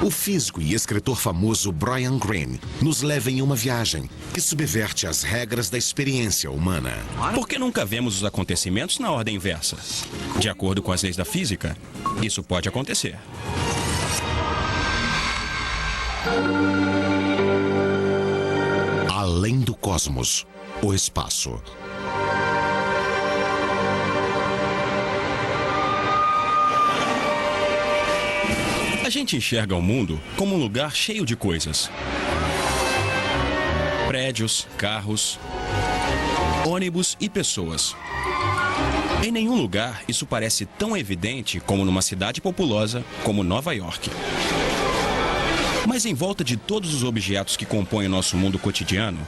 O físico e escritor famoso Brian Greene nos leva em uma viagem que subverte as regras da experiência humana. Por que nunca vemos os acontecimentos na ordem inversa? De acordo com as leis da física, isso pode acontecer. Além do cosmos, o espaço. A gente enxerga o mundo como um lugar cheio de coisas. Prédios, carros, ônibus e pessoas. Em nenhum lugar isso parece tão evidente como numa cidade populosa como Nova York. Mas em volta de todos os objetos que compõem o nosso mundo cotidiano,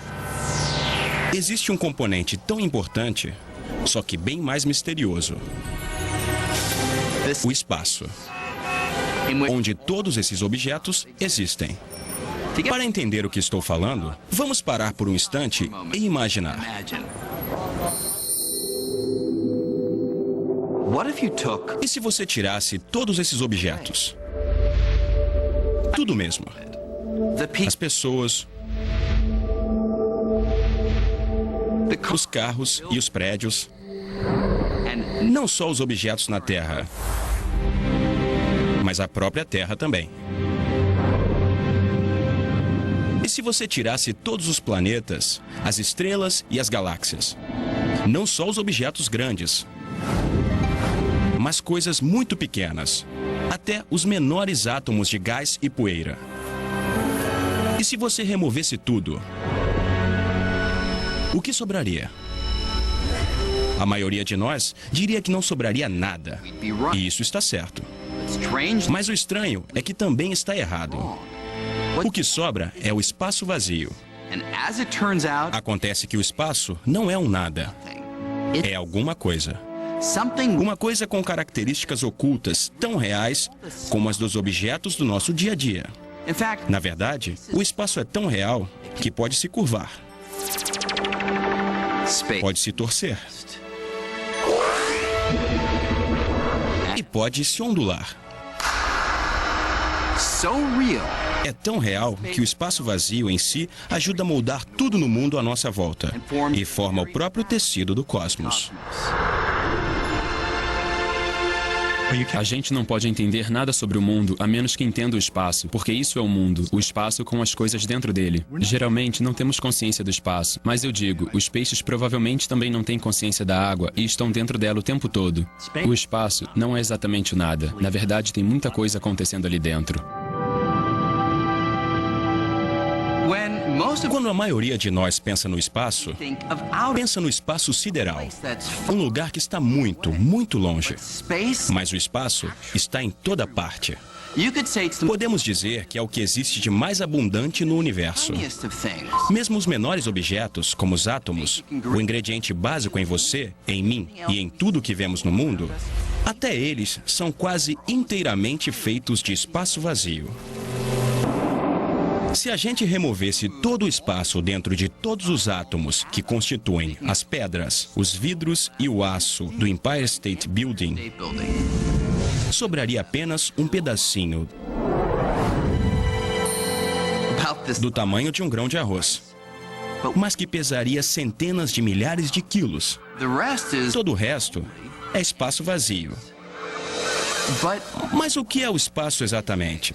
existe um componente tão importante, só que bem mais misterioso. O espaço, onde todos esses objetos existem. Para entender o que estou falando, vamos parar por um instante e imaginar. E se você tirasse todos esses objetos? Tudo mesmo. As pessoas, os carros e os prédios. Não só os objetos na Terra, mas a própria Terra também. E se você tirasse todos os planetas, as estrelas e as galáxias? Não só os objetos grandes, mas coisas muito pequenas, até os menores átomos de gás e poeira. E se você removesse tudo, o que sobraria? A maioria de nós diria que não sobraria nada. E isso está certo. Mas o estranho é que também está errado. O que sobra é o espaço vazio. Acontece que o espaço não é um nada. É alguma coisa. Uma coisa com características ocultas tão reais como as dos objetos do nosso dia a dia. Na verdade, o espaço é tão real que pode se curvar. Pode se torcer. E pode se ondular. É tão real que o espaço vazio em si ajuda a moldar tudo no mundo à nossa volta e forma o próprio tecido do cosmos. A gente não pode entender nada sobre o mundo a menos que entenda o espaço, porque isso é o mundo, o espaço com as coisas dentro dele. Geralmente não temos consciência do espaço, mas eu digo, os peixes provavelmente também não têm consciência da água e estão dentro dela o tempo todo. O espaço não é exatamente o nada. Na verdade, tem muita coisa acontecendo ali dentro. Quando a maioria de nós pensa no espaço sideral, um lugar que está muito, muito longe. Mas o espaço está em toda parte. Podemos dizer que é o que existe de mais abundante no universo. Mesmo os menores objetos, como os átomos, o ingrediente básico em você, em mim e em tudo que vemos no mundo, até eles são quase inteiramente feitos de espaço vazio. Se a gente removesse todo o espaço dentro de todos os átomos que constituem as pedras, os vidros e o aço do Empire State Building, sobraria apenas um pedacinho do tamanho de um grão de arroz, mas que pesaria centenas de milhares de quilos. Todo o resto é espaço vazio. Mas o que é o espaço exatamente?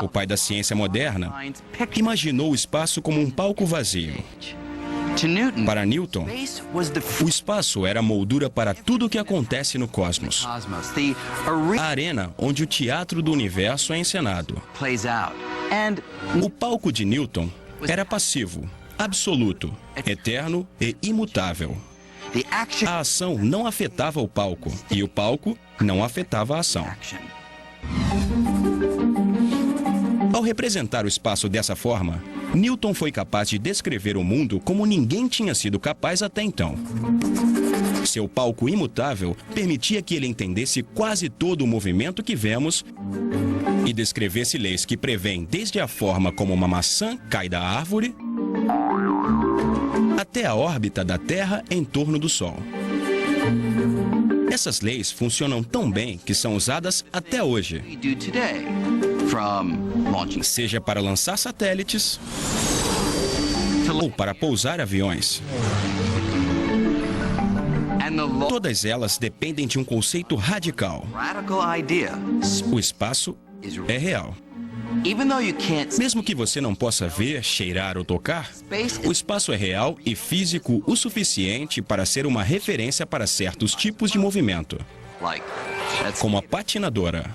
O pai da ciência moderna imaginou o espaço como um palco vazio. Para Newton, o espaço era a moldura para tudo o que acontece no cosmos. A arena onde o teatro do universo é encenado. O palco de Newton era passivo, absoluto, eterno e imutável. A ação não afetava o palco e o palco não afetava a ação. Ao representar o espaço dessa forma, Newton foi capaz de descrever o mundo como ninguém tinha sido capaz até então. Seu palco imutável permitia que ele entendesse quase todo o movimento que vemos e descrevesse leis que prevêem desde a forma como uma maçã cai da árvore até a órbita da Terra em torno do Sol. Essas leis funcionam tão bem que são usadas até hoje, seja para lançar satélites ou para pousar aviões. Todas elas dependem de um conceito radical. O espaço é real. Mesmo que você não possa ver, cheirar ou tocar, o espaço é real e físico o suficiente para ser uma referência para certos tipos de movimento, como a patinadora.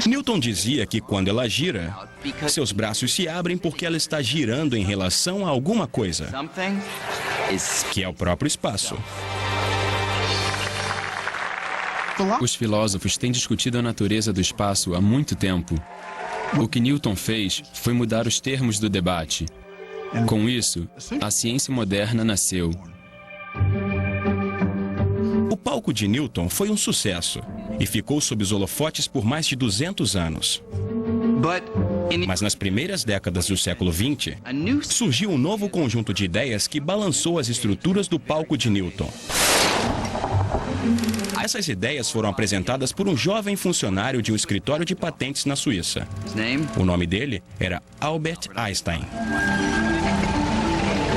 Newton dizia que quando ela gira, seus braços se abrem porque ela está girando em relação a alguma coisa, que é o próprio espaço. Os filósofos têm discutido a natureza do espaço há muito tempo. O que Newton fez foi mudar os termos do debate. Com isso, a ciência moderna nasceu. O palco de Newton foi um sucesso e ficou sob os holofotes por mais de 200 anos. Mas nas primeiras décadas do século XX, surgiu um novo conjunto de ideias que balançou as estruturas do palco de Newton. Essas ideias foram apresentadas por um jovem funcionário de um escritório de patentes na Suíça. O nome dele era Albert Einstein.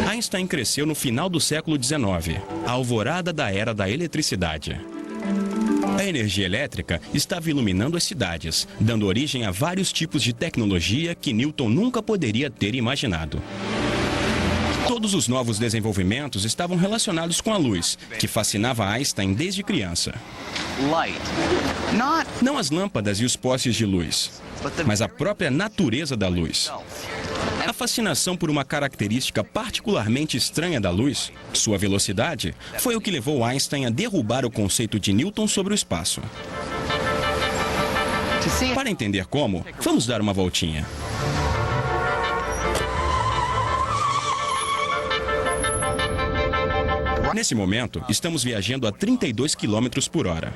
Einstein cresceu no final do século XIX, a alvorada da era da eletricidade. A energia elétrica estava iluminando as cidades, dando origem a vários tipos de tecnologia que Newton nunca poderia ter imaginado. Todos os novos desenvolvimentos estavam relacionados com a luz, que fascinava Einstein desde criança. Não as lâmpadas e os postes de luz, mas a própria natureza da luz. A fascinação por uma característica particularmente estranha da luz, sua velocidade, foi o que levou Einstein a derrubar o conceito de Newton sobre o espaço. Para entender como, vamos dar uma voltinha. Nesse momento, estamos viajando a 32 km por hora.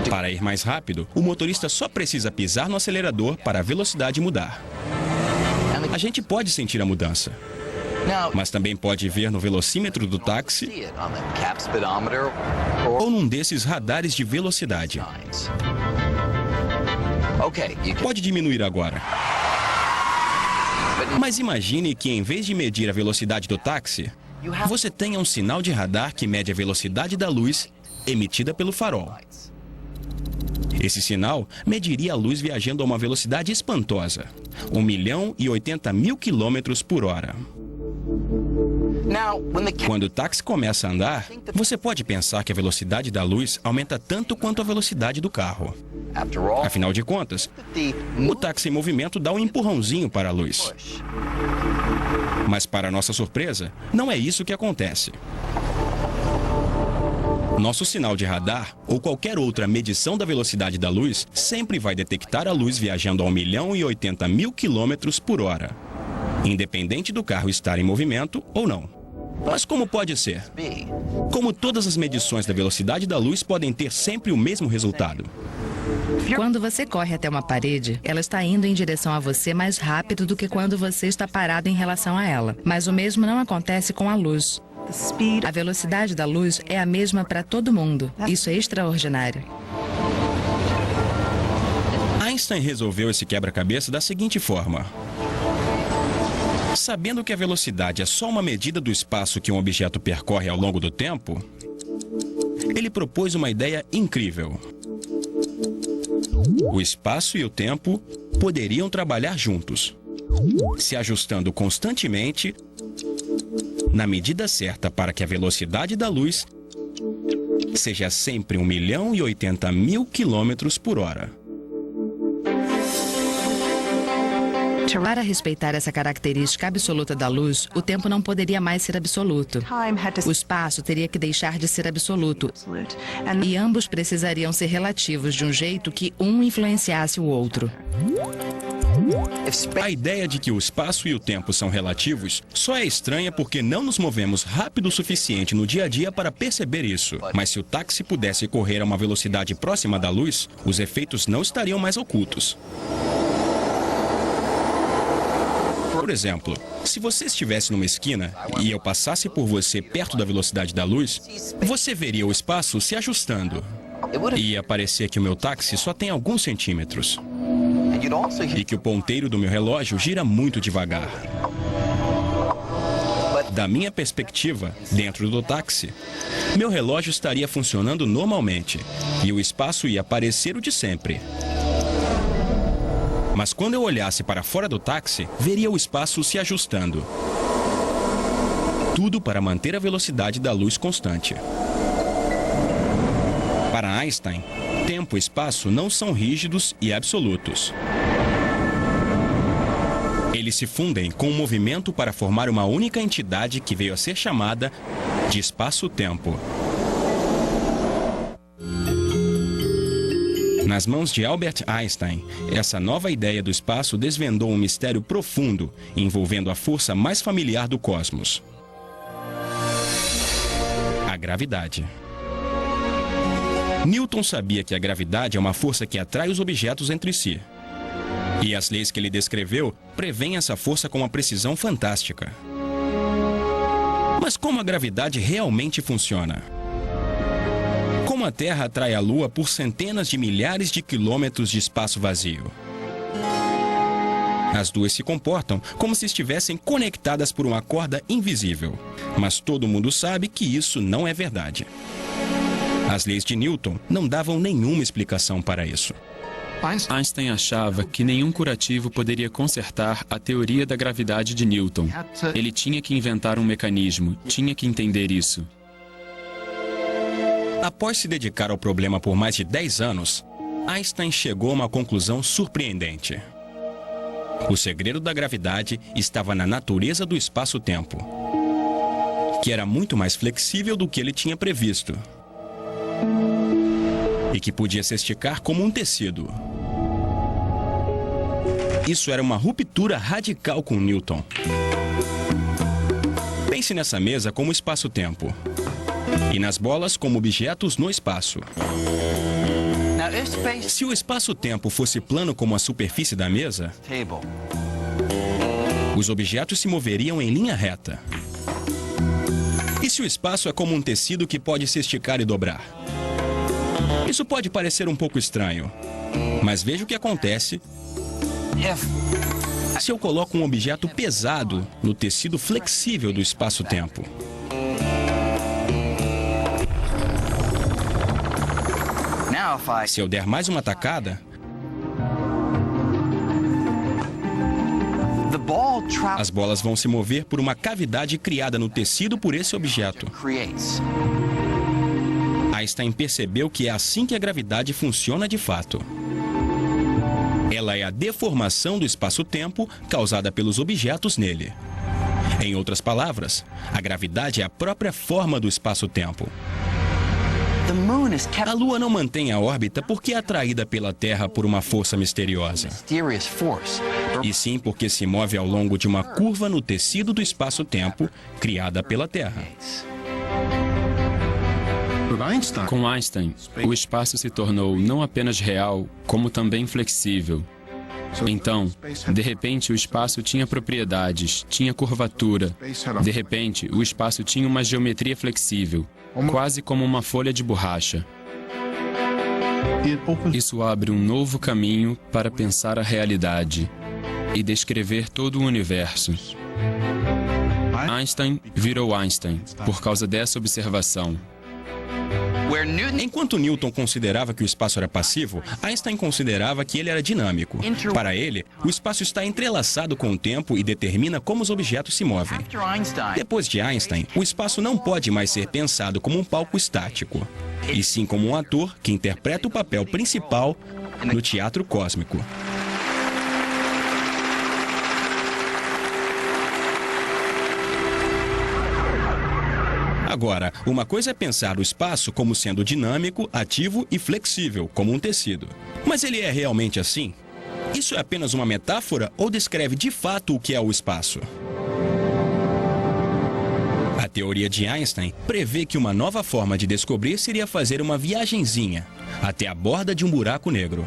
Para ir mais rápido, o motorista só precisa pisar no acelerador para a velocidade mudar. A gente pode sentir a mudança, mas também pode ver no velocímetro do táxi ou num desses radares de velocidade. Pode diminuir agora. Mas imagine que em vez de medir a velocidade do táxi, você tenha um sinal de radar que mede a velocidade da luz emitida pelo farol. Esse sinal mediria a luz viajando a uma velocidade espantosa, 1.080.000 km por hora. Quando o táxi começa a andar, você pode pensar que a velocidade da luz aumenta tanto quanto a velocidade do carro. Afinal de contas, o táxi em movimento dá um empurrãozinho para a luz. Mas, para nossa surpresa, não é isso que acontece. Nosso sinal de radar ou qualquer outra medição da velocidade da luz sempre vai detectar a luz viajando a 1.080.000 km por hora, independente do carro estar em movimento ou não. Mas como pode ser? Como todas as medições da velocidade da luz podem ter sempre o mesmo resultado? Quando você corre até uma parede, ela está indo em direção a você mais rápido do que quando você está parado em relação a ela. Mas o mesmo não acontece com a luz. A velocidade da luz é a mesma para todo mundo. Isso é extraordinário. Einstein resolveu esse quebra-cabeça da seguinte forma. Sabendo que a velocidade é só uma medida do espaço que um objeto percorre ao longo do tempo, ele propôs uma ideia incrível. O espaço e o tempo poderiam trabalhar juntos, se ajustando constantemente na medida certa para que a velocidade da luz seja sempre 1.080.000 km por hora. Para respeitar essa característica absoluta da luz, o tempo não poderia mais ser absoluto. O espaço teria que deixar de ser absoluto. E ambos precisariam ser relativos de um jeito que um influenciasse o outro. A ideia de que o espaço e o tempo são relativos só é estranha porque não nos movemos rápido o suficiente no dia a dia para perceber isso. Mas se o táxi pudesse correr a uma velocidade próxima da luz, os efeitos não estariam mais ocultos. Por exemplo, Se você estivesse numa esquina e eu passasse por você perto da velocidade da luz, você veria o espaço se ajustando. E ia parecer que o meu táxi só tem alguns centímetros. E que o ponteiro do meu relógio gira muito devagar. Da minha perspectiva, dentro do táxi, meu relógio estaria funcionando normalmente e o espaço ia parecer o de sempre. Mas quando eu olhasse para fora do táxi, veria o espaço se ajustando. Tudo para manter a velocidade da luz constante. Para Einstein, tempo e espaço não são rígidos e absolutos. Eles se fundem com o movimento para formar uma única entidade que veio a ser chamada de espaço-tempo. Nas mãos de Albert Einstein, essa nova ideia do espaço desvendou um mistério profundo envolvendo a força mais familiar do cosmos: a gravidade. Newton sabia que a gravidade é uma força que atrai os objetos entre si. E as leis que ele descreveu prevêem essa força com uma precisão fantástica. Mas como a gravidade realmente funciona? Como a Terra atrai a Lua por centenas de milhares de quilômetros de espaço vazio? As duas se comportam como se estivessem conectadas por uma corda invisível. Mas todo mundo sabe que isso não é verdade. As leis de Newton não davam nenhuma explicação para isso. Einstein achava que nenhum curativo poderia consertar a teoria da gravidade de Newton. Ele tinha que inventar um mecanismo, tinha que entender isso. Após se dedicar ao problema por mais de 10 anos, Einstein chegou a uma conclusão surpreendente. O segredo da gravidade estava na natureza do espaço-tempo, que era muito mais flexível do que ele tinha previsto e que podia se esticar como um tecido. Isso era uma ruptura radical com Newton. Pense nessa mesa como espaço-tempo e nas bolas como objetos no espaço. Se o espaço-tempo fosse plano como a superfície da mesa, os objetos se moveriam em linha reta. E se o espaço é como um tecido que pode se esticar e dobrar? Isso pode parecer um pouco estranho, mas veja o que acontece se eu coloco um objeto pesado no tecido flexível do espaço-tempo. Se eu der mais uma tacada, as bolas vão se mover por uma cavidade criada no tecido por esse objeto. Einstein percebeu que é assim que a gravidade funciona de fato. Ela é a deformação do espaço-tempo causada pelos objetos nele. Em outras palavras, a gravidade é a própria forma do espaço-tempo. A Lua não mantém a órbita porque é atraída pela Terra por uma força misteriosa, e sim porque se move ao longo de uma curva no tecido do espaço-tempo criada pela Terra. Com Einstein, o espaço se tornou não apenas real, como também flexível. Então, de repente, o espaço tinha propriedades, tinha curvatura. De repente, o espaço tinha uma geometria flexível, quase como uma folha de borracha. Isso abre um novo caminho para pensar a realidade e descrever todo o universo. Einstein virou Einstein por causa dessa observação. Enquanto Newton considerava que o espaço era passivo, Einstein considerava que ele era dinâmico. Para ele, o espaço está entrelaçado com o tempo e determina como os objetos se movem. Depois de Einstein, o espaço não pode mais ser pensado como um palco estático, e sim como um ator que interpreta o papel principal no teatro cósmico. Agora, uma coisa é pensar o espaço como sendo dinâmico, ativo e flexível, como um tecido. Mas ele é realmente assim? Isso é apenas uma metáfora ou descreve de fato o que é o espaço? A teoria de Einstein prevê que uma nova forma de descobrir seria fazer uma viagenzinha até a borda de um buraco negro.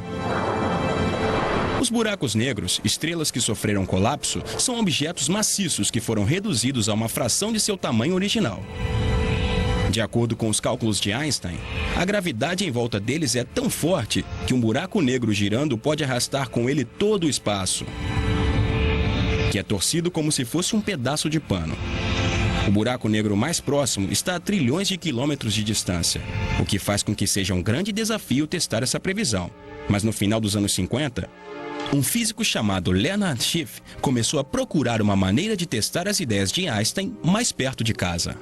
Os buracos negros, estrelas que sofreram colapso, são objetos maciços que foram reduzidos a uma fração de seu tamanho original. De acordo com os cálculos de Einstein, a gravidade em volta deles é tão forte que um buraco negro girando pode arrastar com ele todo o espaço, que é torcido como se fosse um pedaço de pano. O buraco negro mais próximo está a trilhões de quilômetros de distância, o que faz com que seja um grande desafio testar essa previsão. Mas no final dos anos 50, um físico chamado Leonard Schiff começou a procurar uma maneira de testar as ideias de Einstein mais perto de casa.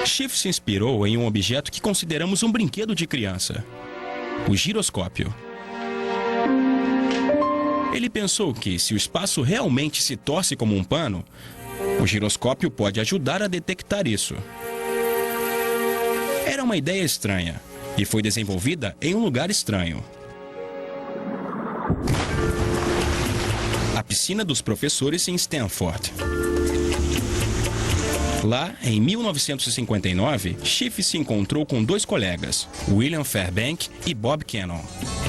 Schiff se inspirou em um objeto que consideramos um brinquedo de criança: o giroscópio. Ele pensou que, se o espaço realmente se torce como um pano, o giroscópio pode ajudar a detectar isso. Era uma ideia estranha e foi desenvolvida em um lugar estranho: a piscina dos professores em Stanford. Lá, em 1959, Schiff se encontrou com dois colegas, William Fairbank e Bob Cannon.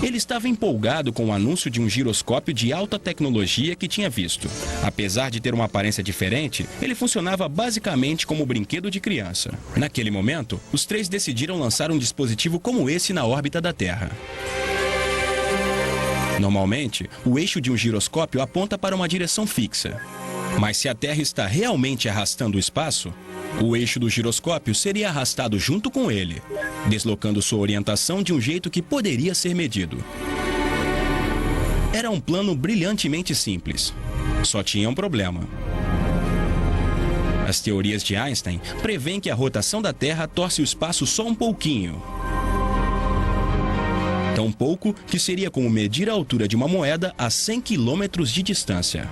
Ele estava empolgado com o anúncio de um giroscópio de alta tecnologia que tinha visto. Apesar de ter uma aparência diferente, ele funcionava basicamente como um brinquedo de criança. Naquele momento, os três decidiram lançar um dispositivo como esse na órbita da Terra. Normalmente, o eixo de um giroscópio aponta para uma direção fixa. Mas se a Terra está realmente arrastando o espaço, o eixo do giroscópio seria arrastado junto com ele, deslocando sua orientação de um jeito que poderia ser medido. Era um plano brilhantemente simples. Só tinha um problema. As teorias de Einstein prevêem que a rotação da Terra torce o espaço só um pouquinho. Tão pouco que seria como medir a altura de uma moeda a 100 quilômetros de distância.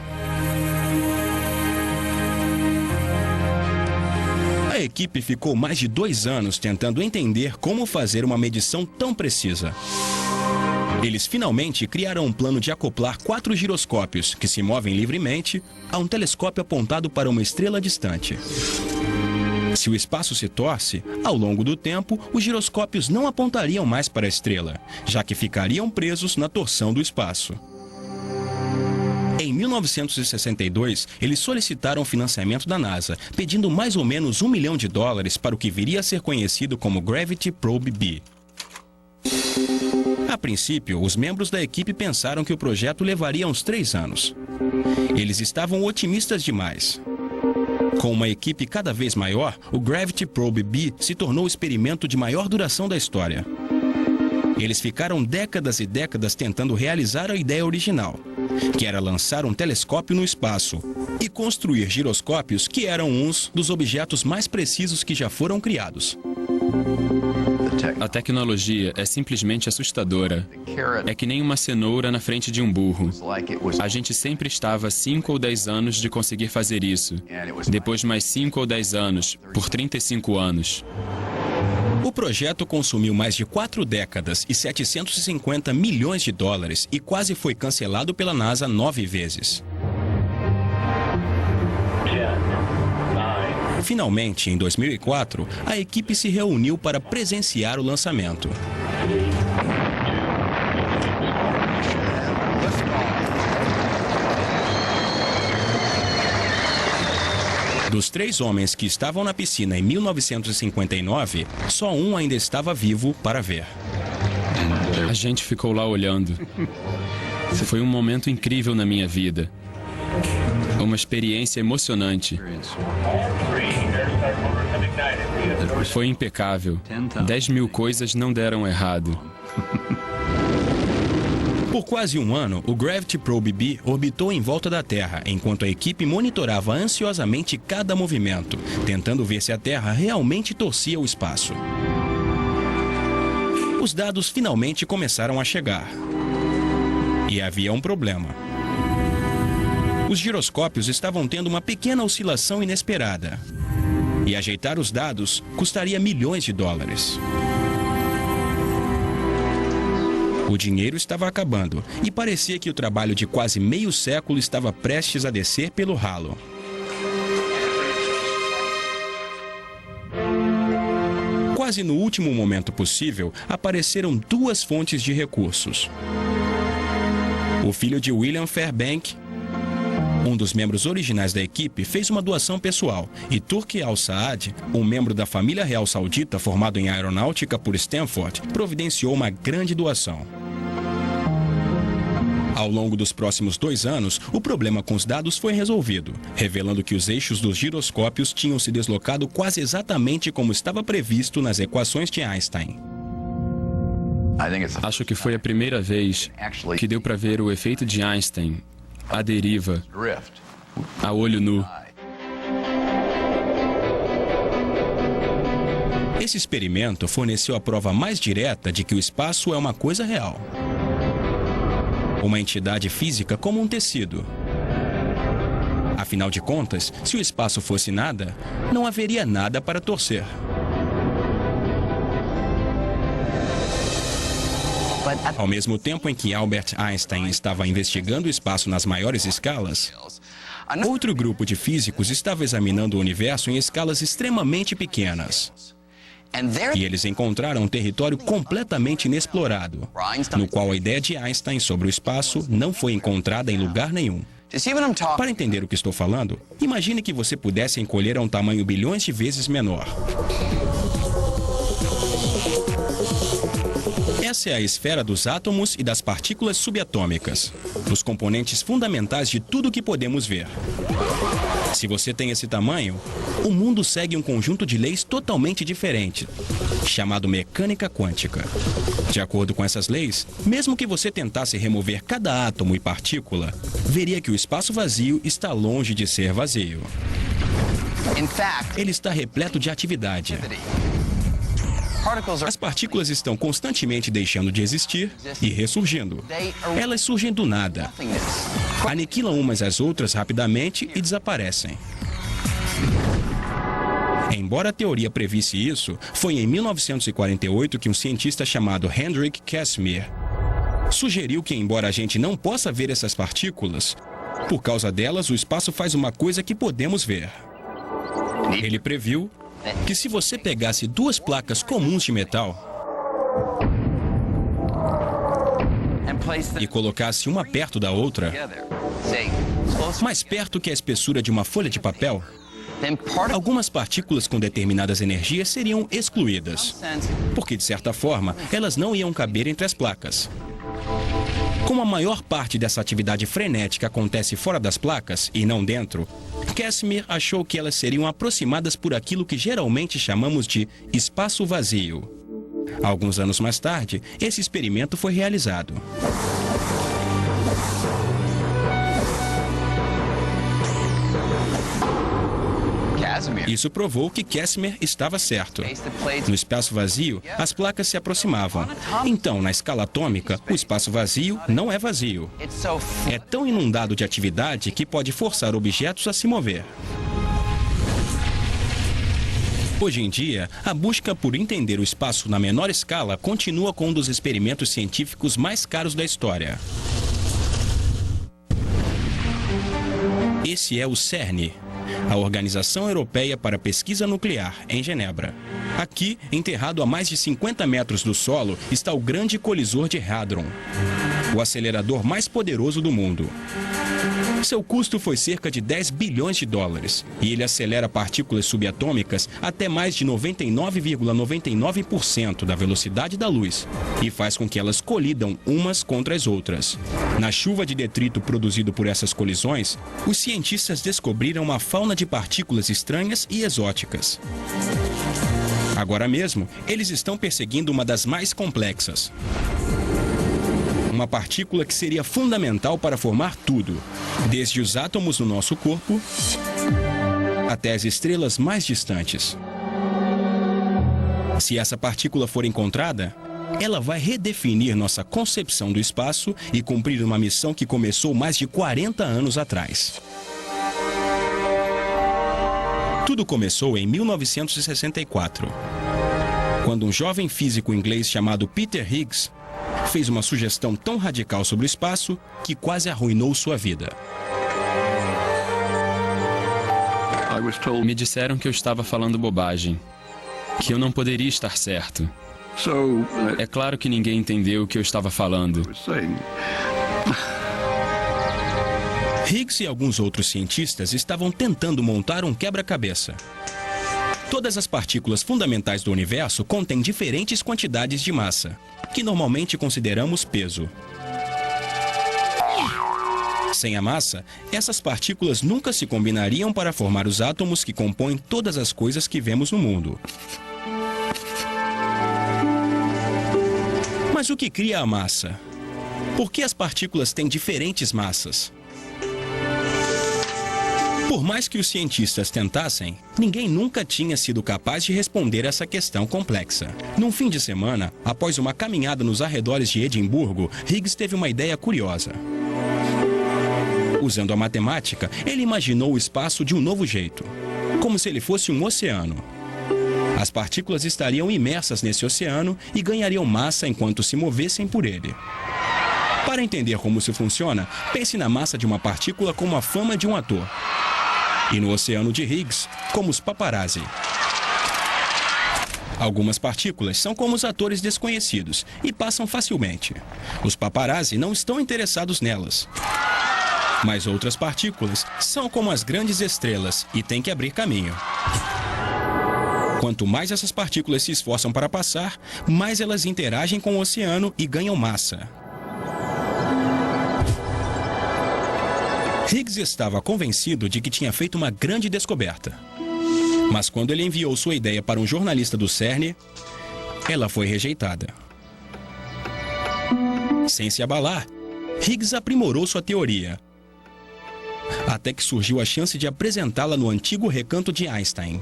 A equipe ficou mais de 2 anos tentando entender como fazer uma medição tão precisa. Eles finalmente criaram um plano de acoplar 4 giroscópios que se movem livremente a um telescópio apontado para uma estrela distante. Se o espaço se torce, ao longo do tempo, os giroscópios não apontariam mais para a estrela, já que ficariam presos na torção do espaço. Em 1962, eles solicitaram financiamento da NASA, pedindo mais ou menos $1 milhão para o que viria a ser conhecido como Gravity Probe B. A princípio, os membros da equipe pensaram que o projeto levaria uns 3 anos. Eles estavam otimistas demais. Com uma equipe cada vez maior, o Gravity Probe B se tornou o experimento de maior duração da história. Eles ficaram décadas e décadas tentando realizar a ideia original, que era lançar um telescópio no espaço e construir giroscópios que eram uns dos objetos mais precisos que já foram criados. A tecnologia é simplesmente assustadora. É que nem uma cenoura na frente de um burro. A gente sempre estava a 5 ou 10 anos de conseguir fazer isso. Depois mais 5 ou 10 anos, por 35 anos. O projeto consumiu mais de 4 décadas e $750 milhões e quase foi cancelado pela NASA 9 vezes. Finalmente, em 2004, a equipe se reuniu para presenciar o lançamento. Dos 3 homens que estavam na piscina em 1959, só um ainda estava vivo para ver. A gente ficou lá olhando. Foi um momento incrível na minha vida. Uma experiência emocionante. Foi impecável. 10 mil coisas não deram errado. Por quase um ano, o Gravity Probe B orbitou em volta da Terra, enquanto a equipe monitorava ansiosamente cada movimento, tentando ver se a Terra realmente torcia o espaço. Os dados finalmente começaram a chegar. E havia um problema. Os giroscópios estavam tendo uma pequena oscilação inesperada. E ajeitar os dados custaria milhões de dólares. O dinheiro estava acabando e parecia que o trabalho de quase meio século estava prestes a descer pelo ralo. Quase no último momento possível, apareceram 2 fontes de recursos. O filho de William Fairbank, um dos membros originais da equipe, fez uma doação pessoal, e Turki Al-Saad, um membro da família real saudita formado em aeronáutica por Stanford, providenciou uma grande doação. Ao longo dos próximos 2 anos, o problema com os dados foi resolvido, revelando que os eixos dos giroscópios tinham se deslocado quase exatamente como estava previsto nas equações de Einstein. Acho que foi a primeira vez que deu para ver o efeito de Einstein, a deriva, a olho nu. Esse experimento forneceu a prova mais direta de que o espaço é uma coisa real. Uma entidade física como um tecido. Afinal de contas, se o espaço fosse nada, não haveria nada para torcer. Ao mesmo tempo em que Albert Einstein estava investigando o espaço nas maiores escalas, outro grupo de físicos estava examinando o universo em escalas extremamente pequenas. E eles encontraram um território completamente inexplorado, no qual a ideia de Einstein sobre o espaço não foi encontrada em lugar nenhum. Para entender o que estou falando, imagine que você pudesse encolher a um tamanho bilhões de vezes menor. Essa é a esfera dos átomos e das partículas subatômicas, os componentes fundamentais de tudo que podemos ver. Se você tem esse tamanho, o mundo segue um conjunto de leis totalmente diferente, chamado mecânica quântica. De acordo com essas leis, mesmo que você tentasse remover cada átomo e partícula, veria que o espaço vazio está longe de ser vazio. Ele está repleto de atividade. As partículas estão constantemente deixando de existir e ressurgindo. Elas surgem do nada, aniquilam umas às outras rapidamente e desaparecem. Embora a teoria previsse isso, foi em 1948 que um cientista chamado Hendrik Casimir sugeriu que, embora a gente não possa ver essas partículas, por causa delas o espaço faz uma coisa que podemos ver. Ele previu que se você pegasse 2 placas comuns de metal e colocasse uma perto da outra, mais perto que a espessura de uma folha de papel, algumas partículas com determinadas energias seriam excluídas, porque, de certa forma, elas não iam caber entre as placas. Como a maior parte dessa atividade frenética acontece fora das placas e não dentro, Casimir achou que elas seriam aproximadas por aquilo que geralmente chamamos de espaço vazio. Alguns anos mais tarde, esse experimento foi realizado. Isso provou que Casimir estava certo. No espaço vazio, as placas se aproximavam. Então, na escala atômica, o espaço vazio não é vazio. É tão inundado de atividade que pode forçar objetos a se mover. Hoje em dia, a busca por entender o espaço na menor escala continua com um dos experimentos científicos mais caros da história. Esse é o CERN, a Organização Europeia para a Pesquisa Nuclear, em Genebra. Aqui, enterrado a mais de 50 metros do solo, está o Grande Colisor de Hadron, o acelerador mais poderoso do mundo. Seu custo foi cerca de 10 bilhões de dólares, e ele acelera partículas subatômicas até mais de 99,99% da velocidade da luz, e faz com que elas colidam umas contra as outras. Na chuva de detrito produzido por essas colisões, os cientistas descobriram uma fauna de partículas estranhas e exóticas. Agora mesmo, eles estão perseguindo uma das mais complexas. Uma partícula que seria fundamental para formar tudo, desde os átomos no nosso corpo até as estrelas mais distantes. Se essa partícula for encontrada, ela vai redefinir nossa concepção do espaço e cumprir uma missão que começou mais de 40 anos atrás. Tudo começou em 1964, quando um jovem físico inglês chamado Peter Higgs fez uma sugestão tão radical sobre o espaço que quase arruinou sua vida. Me disseram que eu estava falando bobagem, que eu não poderia estar certo. É claro que ninguém entendeu o que eu estava falando. Higgs e alguns outros cientistas estavam tentando montar um quebra-cabeça. Todas as partículas fundamentais do universo contêm diferentes quantidades de massa, que normalmente consideramos peso. Sem a massa, essas partículas nunca se combinariam para formar os átomos que compõem todas as coisas que vemos no mundo. Mas o que cria a massa? Por que as partículas têm diferentes massas? Por mais que os cientistas tentassem, ninguém nunca tinha sido capaz de responder essa questão complexa. Num fim de semana, após uma caminhada nos arredores de Edimburgo, Higgs teve uma ideia curiosa. Usando a matemática, ele imaginou o espaço de um novo jeito, como se ele fosse um oceano. As partículas estariam imersas nesse oceano e ganhariam massa enquanto se movessem por ele. Para entender como isso funciona, pense na massa de uma partícula como a fama de um ator. E no oceano de Higgs, como os paparazzi. Algumas partículas são como os atores desconhecidos e passam facilmente. Os paparazzi não estão interessados nelas. Mas outras partículas são como as grandes estrelas e têm que abrir caminho. Quanto mais essas partículas se esforçam para passar, mais elas interagem com o oceano e ganham massa. Higgs estava convencido de que tinha feito uma grande descoberta. Mas quando ele enviou sua ideia para um jornalista do CERN, ela foi rejeitada. Sem se abalar, Higgs aprimorou sua teoria, até que surgiu a chance de apresentá-la no antigo recanto de Einstein,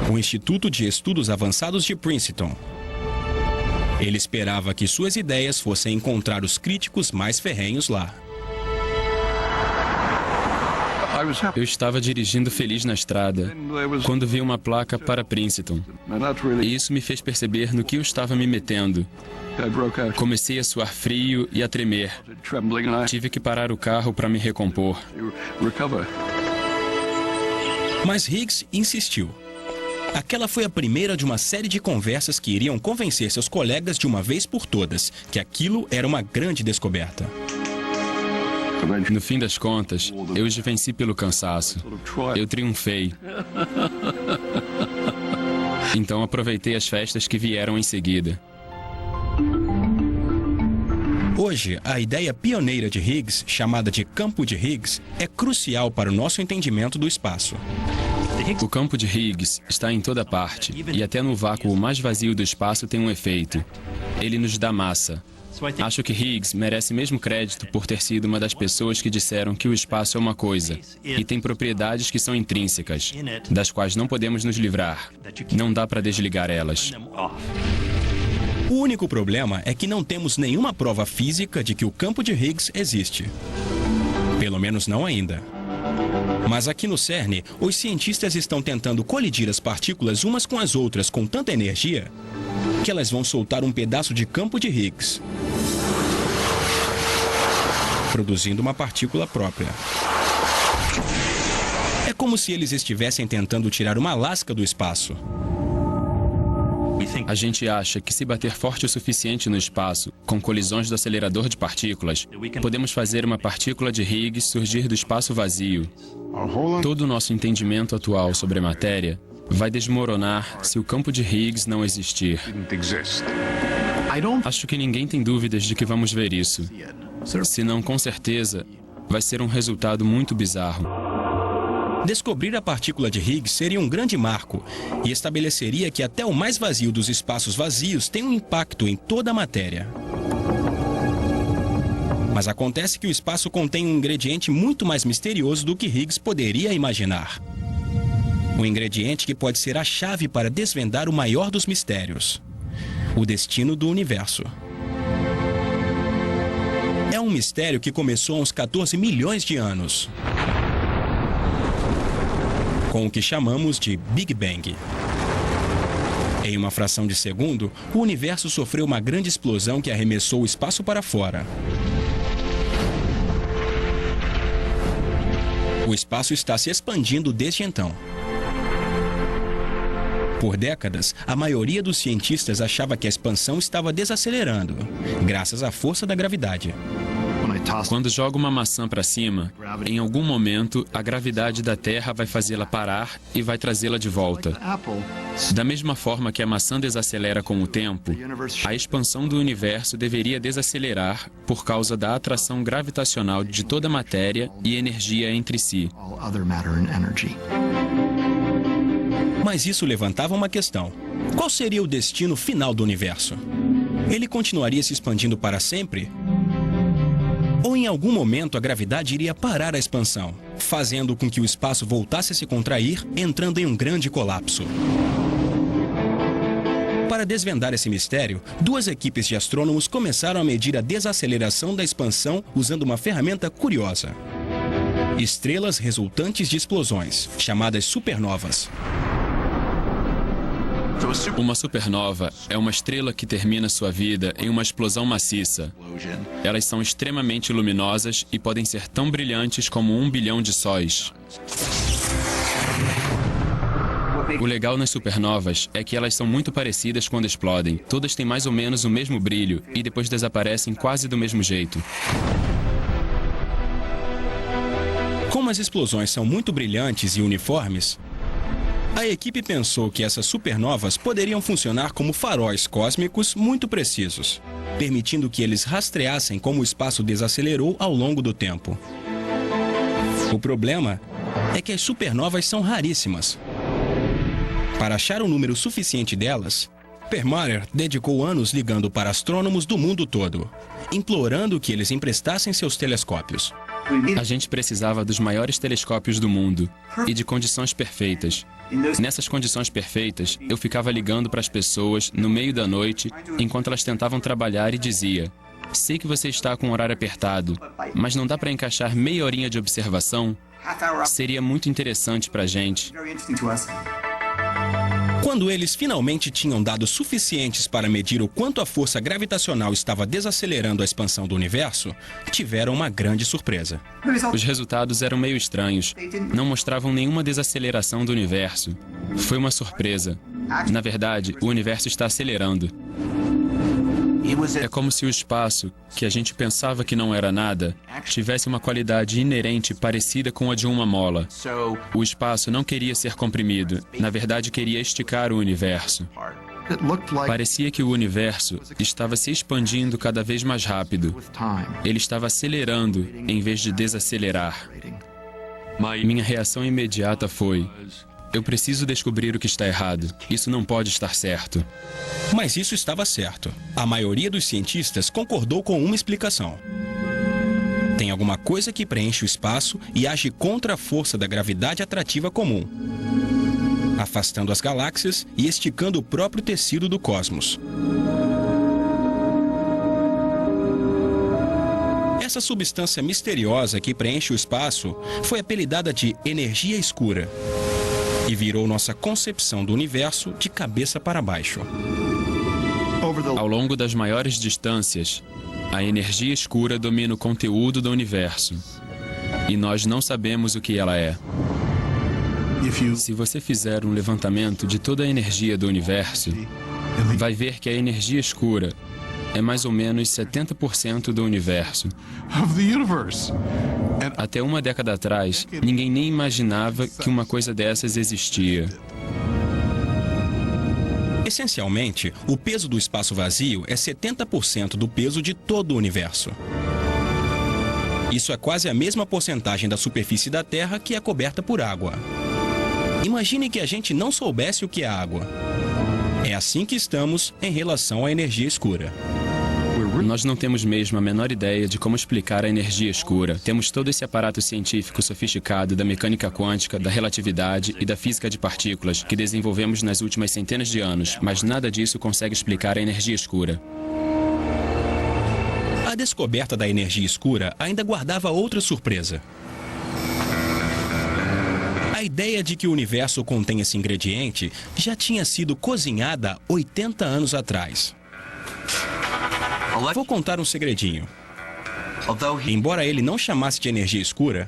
o Instituto de Estudos Avançados de Princeton. Ele esperava que suas ideias fossem encontrar os críticos mais ferrenhos lá. Eu estava dirigindo feliz na estrada, quando vi uma placa para Princeton. E isso me fez perceber no que eu estava me metendo. Comecei a suar frio e a tremer. Tive que parar o carro para me recompor. Mas Higgs insistiu. Aquela foi a primeira de uma série de conversas que iriam convencer seus colegas de uma vez por todas que aquilo era uma grande descoberta. No fim das contas, eu os venci pelo cansaço. Eu triunfei. Então aproveitei as festas que vieram em seguida. Hoje, a ideia pioneira de Higgs, chamada de campo de Higgs, é crucial para o nosso entendimento do espaço. O campo de Higgs está em toda parte, e até no vácuo mais vazio do espaço tem um efeito. Ele nos dá massa. Acho que Higgs merece mesmo crédito por ter sido uma das pessoas que disseram que o espaço é uma coisa e tem propriedades que são intrínsecas, das quais não podemos nos livrar. Não dá para desligar elas. O único problema é que não temos nenhuma prova física de que o campo de Higgs existe. Pelo menos não ainda. Mas aqui no CERN, os cientistas estão tentando colidir as partículas umas com as outras com tanta energia que elas vão soltar um pedaço de campo de Higgs, produzindo uma partícula própria. É como se eles estivessem tentando tirar uma lasca do espaço. A gente acha que se bater forte o suficiente no espaço, com colisões do acelerador de partículas, podemos fazer uma partícula de Higgs surgir do espaço vazio. Todo o nosso entendimento atual sobre a matéria vai desmoronar se o campo de Higgs não existir. Acho que ninguém tem dúvidas de que vamos ver isso. Se não, com certeza, vai ser um resultado muito bizarro. Descobrir a partícula de Higgs seria um grande marco e estabeleceria que até o mais vazio dos espaços vazios tem um impacto em toda a matéria. Mas acontece que o espaço contém um ingrediente muito mais misterioso do que Higgs poderia imaginar. Um ingrediente que pode ser a chave para desvendar o maior dos mistérios: o destino do universo. É um mistério que começou há uns 14 milhões de anos, com o que chamamos de Big Bang. Em uma fração de segundo, o universo sofreu uma grande explosão que arremessou o espaço para fora. O espaço está se expandindo desde então. Por décadas, a maioria dos cientistas achava que a expansão estava desacelerando, graças à força da gravidade. Quando joga uma maçã para cima, em algum momento a gravidade da Terra vai fazê-la parar e vai trazê-la de volta. Da mesma forma que a maçã desacelera com o tempo, a expansão do universo deveria desacelerar por causa da atração gravitacional de toda a matéria e energia entre si. Mas isso levantava uma questão. Qual seria o destino final do universo? Ele continuaria se expandindo para sempre? Ou em algum momento a gravidade iria parar a expansão, fazendo com que o espaço voltasse a se contrair, entrando em um grande colapso? Para desvendar esse mistério, duas equipes de astrônomos começaram a medir a desaceleração da expansão usando uma ferramenta curiosa: estrelas resultantes de explosões, chamadas supernovas. Uma supernova é uma estrela que termina sua vida em uma explosão maciça. Elas são extremamente luminosas e podem ser tão brilhantes como 1 bilhão de sóis. O legal nas supernovas é que elas são muito parecidas quando explodem. Todas têm mais ou menos o mesmo brilho e depois desaparecem quase do mesmo jeito. Como as explosões são muito brilhantes e uniformes, a equipe pensou que essas supernovas poderiam funcionar como faróis cósmicos muito precisos, permitindo que eles rastreassem como o espaço desacelerou ao longo do tempo. O problema é que as supernovas são raríssimas. Para achar um número suficiente delas, Perlmutter dedicou anos ligando para astrônomos do mundo todo, implorando que eles emprestassem seus telescópios. A gente precisava dos maiores telescópios do mundo e de condições perfeitas. Nessas condições perfeitas, eu ficava ligando para as pessoas no meio da noite, enquanto elas tentavam trabalhar, e dizia: sei que você está com um horário apertado, mas não dá para encaixar meia horinha de observação? Seria muito interessante para a gente. Quando eles finalmente tinham dados suficientes para medir o quanto a força gravitacional estava desacelerando a expansão do universo, tiveram uma grande surpresa. Os resultados eram meio estranhos. Não mostravam nenhuma desaceleração do universo. Foi uma surpresa. Na verdade, o universo está acelerando. É como se o espaço, que a gente pensava que não era nada, tivesse uma qualidade inerente parecida com a de uma mola. O espaço não queria ser comprimido, na verdade queria esticar o universo. Parecia que o universo estava se expandindo cada vez mais rápido. Ele estava acelerando em vez de desacelerar. Minha reação imediata foi: eu preciso descobrir o que está errado. Isso não pode estar certo. Mas isso estava certo. A maioria dos cientistas concordou com uma explicação. Tem alguma coisa que preenche o espaço e age contra a força da gravidade atrativa comum, afastando as galáxias e esticando o próprio tecido do cosmos. Essa substância misteriosa que preenche o espaço foi apelidada de energia escura e virou nossa concepção do universo de cabeça para baixo. Ao longo das maiores distâncias, a energia escura domina o conteúdo do universo, e nós não sabemos o que ela é. Se você fizer um levantamento de toda a energia do universo, vai ver que a energia escura é mais ou menos 70% do universo. Até uma década atrás, ninguém nem imaginava que uma coisa dessas existia. Essencialmente, o peso do espaço vazio é 70% do peso de todo o universo. Isso é quase a mesma porcentagem da superfície da Terra que é coberta por água. Imagine que a gente não soubesse o que é água. É assim que estamos em relação à energia escura. Nós não temos mesmo a menor ideia de como explicar a energia escura. Temos todo esse aparato científico sofisticado da mecânica quântica, da relatividade e da física de partículas que desenvolvemos nas últimas centenas de anos, mas nada disso consegue explicar a energia escura. A descoberta da energia escura ainda guardava outra surpresa. A ideia de que o universo contém esse ingrediente já tinha sido cozinhada 80 anos atrás. Vou contar um segredinho. Embora ele não chamasse de energia escura,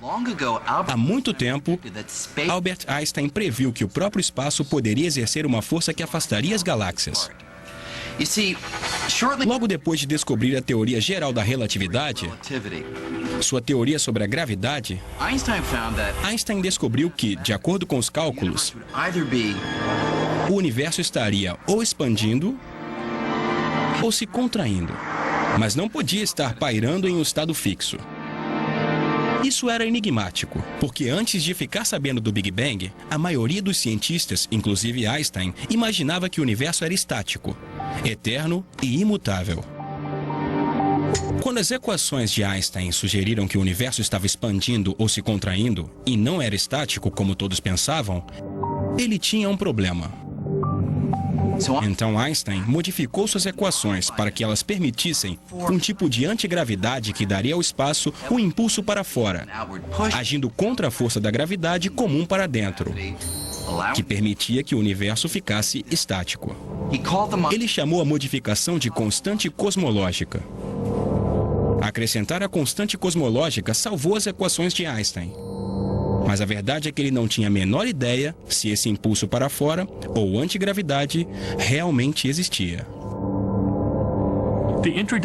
há muito tempo, Albert Einstein previu que o próprio espaço poderia exercer uma força que afastaria as galáxias. Logo depois de descobrir a teoria geral da relatividade, sua teoria sobre a gravidade, Einstein descobriu que, de acordo com os cálculos, o universo estaria ou expandindo ou se contraindo, mas não podia estar pairando em um estado fixo. Isso era enigmático, porque antes de ficar sabendo do Big Bang, a maioria dos cientistas, inclusive Einstein, imaginava que o universo era estático, eterno e imutável. Quando as equações de Einstein sugeriram que o universo estava expandindo ou se contraindo, e não era estático como todos pensavam, ele tinha um problema. Então Einstein modificou suas equações para que elas permitissem um tipo de antigravidade que daria ao espaço um impulso para fora, agindo contra a força da gravidade comum para dentro, que permitia que o universo ficasse estático. Ele chamou a modificação de constante cosmológica. Acrescentar a constante cosmológica salvou as equações de Einstein. Mas a verdade é que ele não tinha a menor ideia se esse impulso para fora, ou antigravidade, realmente existia.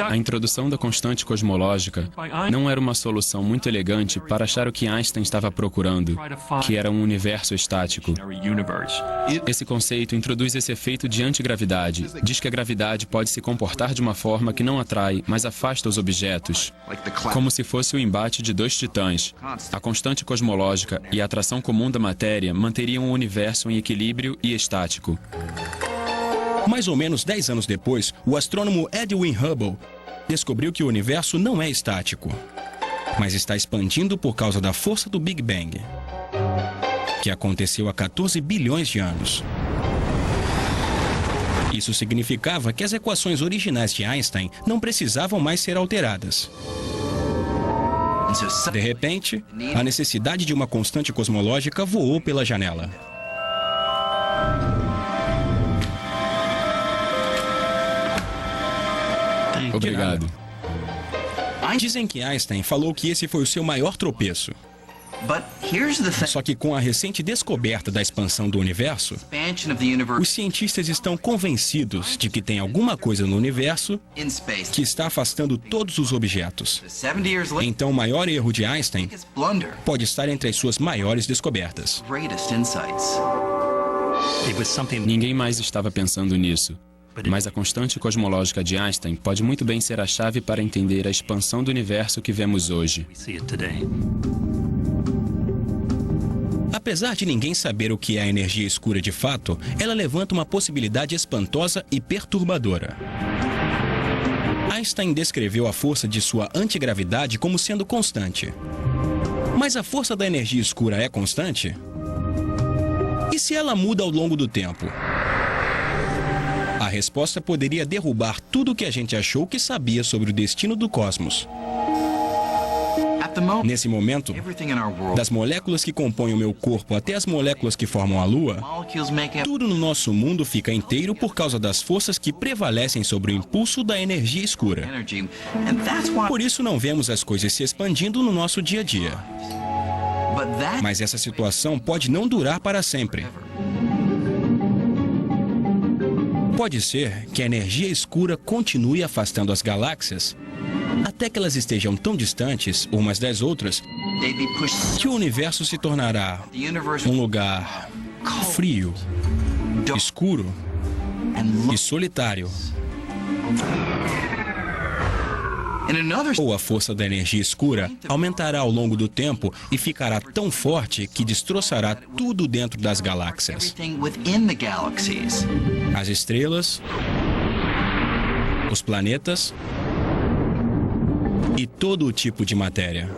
A introdução da constante cosmológica não era uma solução muito elegante para achar o que Einstein estava procurando, que era um universo estático. Esse conceito introduz esse efeito de antigravidade. Diz que a gravidade pode se comportar de uma forma que não atrai, mas afasta os objetos, como se fosse o embate de dois titãs. A constante cosmológica e a atração comum da matéria manteriam o universo em equilíbrio e estático. Mais ou menos 10 anos depois, o astrônomo Edwin Hubble descobriu que o universo não é estático, mas está expandindo por causa da força do Big Bang, que aconteceu há 14 bilhões de anos. Isso significava que as equações originais de Einstein não precisavam mais ser alteradas. De repente, a necessidade de uma constante cosmológica voou pela janela. Obrigado. Dizem que Einstein falou que esse foi o seu maior tropeço. Só que com a recente descoberta da expansão do universo, os cientistas estão convencidos de que tem alguma coisa no universo que está afastando todos os objetos. Então o maior erro de Einstein pode estar entre as suas maiores descobertas. Ninguém mais estava pensando nisso. Mas a constante cosmológica de Einstein pode muito bem ser a chave para entender a expansão do universo que vemos hoje. Apesar de ninguém saber o que é a energia escura de fato, ela levanta uma possibilidade espantosa e perturbadora. Einstein descreveu a força de sua antigravidade como sendo constante. Mas a força da energia escura é constante? E se ela muda ao longo do tempo? A resposta poderia derrubar tudo o que a gente achou que sabia sobre o destino do cosmos. Nesse momento, das moléculas que compõem o meu corpo até as moléculas que formam a Lua, tudo no nosso mundo fica inteiro por causa das forças que prevalecem sobre o impulso da energia escura. Por isso não vemos as coisas se expandindo no nosso dia a dia. Mas essa situação pode não durar para sempre. Pode ser que a energia escura continue afastando as galáxias até que elas estejam tão distantes umas das outras que o universo se tornará um lugar frio, escuro e solitário. Ou a força da energia escura aumentará ao longo do tempo e ficará tão forte que destroçará tudo dentro das galáxias. As estrelas, os planetas e todo o tipo de matéria.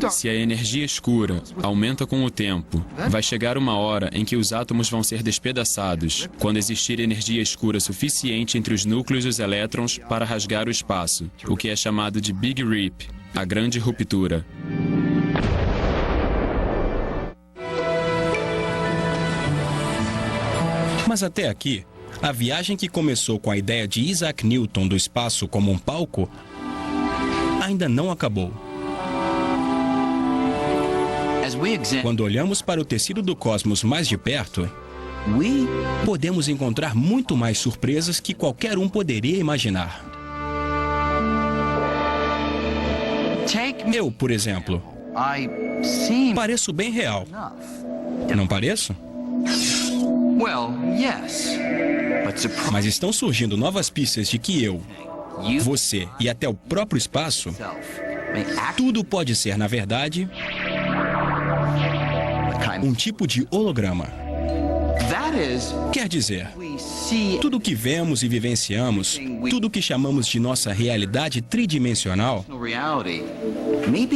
Se a energia escura aumenta com o tempo, vai chegar uma hora em que os átomos vão ser despedaçados, quando existir energia escura suficiente entre os núcleos e os elétrons para rasgar o espaço, o que é chamado de Big Rip, a grande ruptura. Mas até aqui, a viagem que começou com a ideia de Isaac Newton do espaço como um palco ainda não acabou. Quando olhamos para o tecido do cosmos mais de perto, podemos encontrar muito mais surpresas que qualquer um poderia imaginar. Eu, por exemplo, pareço bem real. Não pareço? Mas estão surgindo novas pistas de que eu, você e até o próprio espaço, tudo pode ser, na verdade, um tipo de holograma. Quer dizer, tudo que vemos e vivenciamos, tudo que chamamos de nossa realidade tridimensional,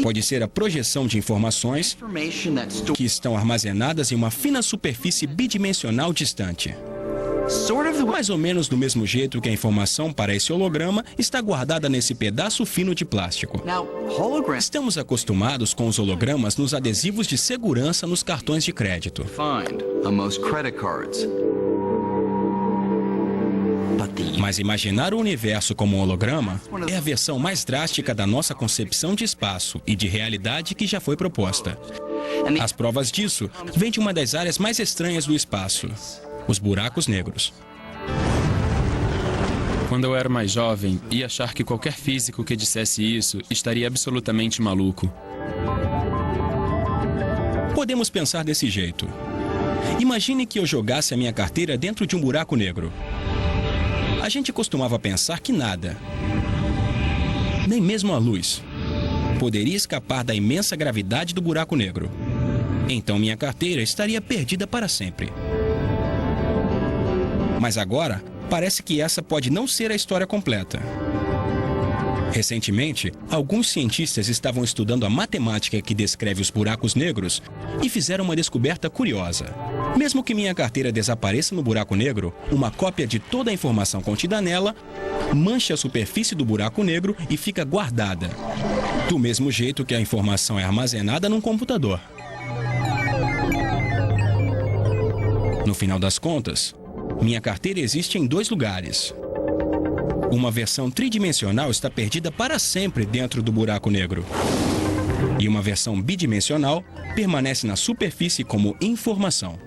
pode ser a projeção de informações que estão armazenadas em uma fina superfície bidimensional distante. Mais ou menos do mesmo jeito que a informação para esse holograma está guardada nesse pedaço fino de plástico. Estamos acostumados com os hologramas nos adesivos de segurança nos cartões de crédito. Mas imaginar o universo como um holograma é a versão mais drástica da nossa concepção de espaço e de realidade que já foi proposta. As provas disso vêm de uma das áreas mais estranhas do espaço: os buracos negros. Quando eu era mais jovem, ia achar que qualquer físico que dissesse isso estaria absolutamente maluco. Podemos pensar desse jeito. Imagine que eu jogasse a minha carteira dentro de um buraco negro. A gente costumava pensar que nada, nem mesmo a luz, poderia escapar da imensa gravidade do buraco negro. Então minha carteira estaria perdida para sempre. Mas agora, parece que essa pode não ser a história completa. Recentemente, alguns cientistas estavam estudando a matemática que descreve os buracos negros e fizeram uma descoberta curiosa. Mesmo que minha carteira desapareça no buraco negro, uma cópia de toda a informação contida nela mancha a superfície do buraco negro e fica guardada, do mesmo jeito que a informação é armazenada num computador. No final das contas, minha carteira existe em 2 lugares. Uma versão tridimensional está perdida para sempre dentro do buraco negro. E uma versão bidimensional permanece na superfície como informação.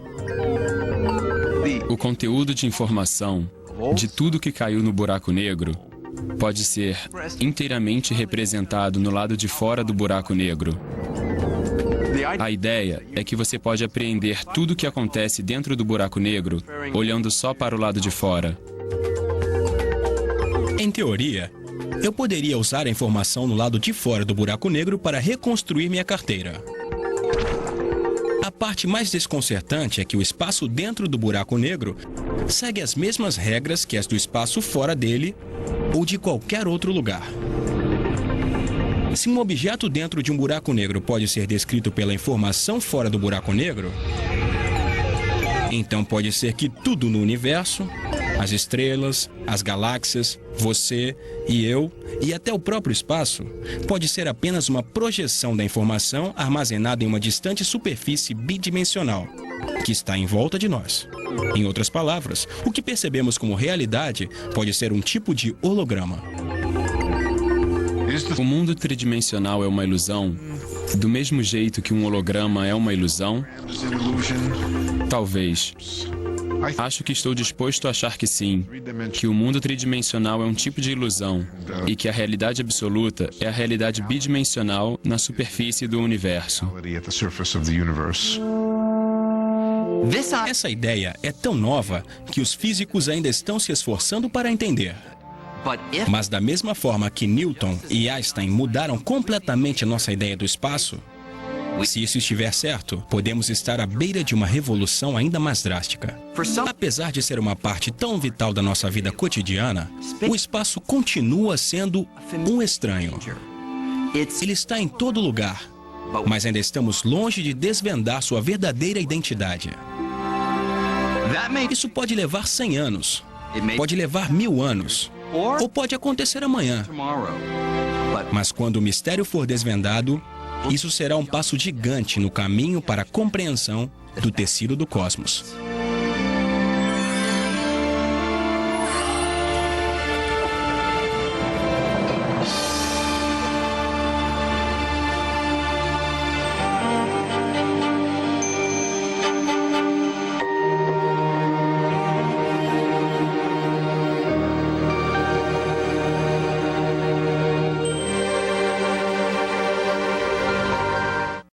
O conteúdo de informação de tudo que caiu no buraco negro pode ser inteiramente representado no lado de fora do buraco negro. A ideia é que você pode apreender tudo o que acontece dentro do buraco negro olhando só para o lado de fora. Em teoria, eu poderia usar a informação no lado de fora do buraco negro para reconstruir minha carteira. A parte mais desconcertante é que o espaço dentro do buraco negro segue as mesmas regras que as do espaço fora dele ou de qualquer outro lugar. Se um objeto dentro de um buraco negro pode ser descrito pela informação fora do buraco negro, então pode ser que tudo no universo, as estrelas, as galáxias, você e eu, e até o próprio espaço, pode ser apenas uma projeção da informação armazenada em uma distante superfície bidimensional, que está em volta de nós. Em outras palavras, o que percebemos como realidade pode ser um tipo de holograma. O mundo tridimensional é uma ilusão, do mesmo jeito que um holograma é uma ilusão? Talvez. Acho que estou disposto a achar que sim, que o mundo tridimensional é um tipo de ilusão e que a realidade absoluta é a realidade bidimensional na superfície do universo. Essa ideia é tão nova que os físicos ainda estão se esforçando para entender. Mas da mesma forma que Newton e Einstein mudaram completamente a nossa ideia do espaço, se isso estiver certo, podemos estar à beira de uma revolução ainda mais drástica. Apesar de ser uma parte tão vital da nossa vida cotidiana, o espaço continua sendo um estranho. Ele está em todo lugar, mas ainda estamos longe de desvendar sua verdadeira identidade. Isso pode levar 100 anos, pode levar 1000 anos, ou pode acontecer amanhã. Mas quando o mistério for desvendado, isso será um passo gigante no caminho para a compreensão do tecido do cosmos.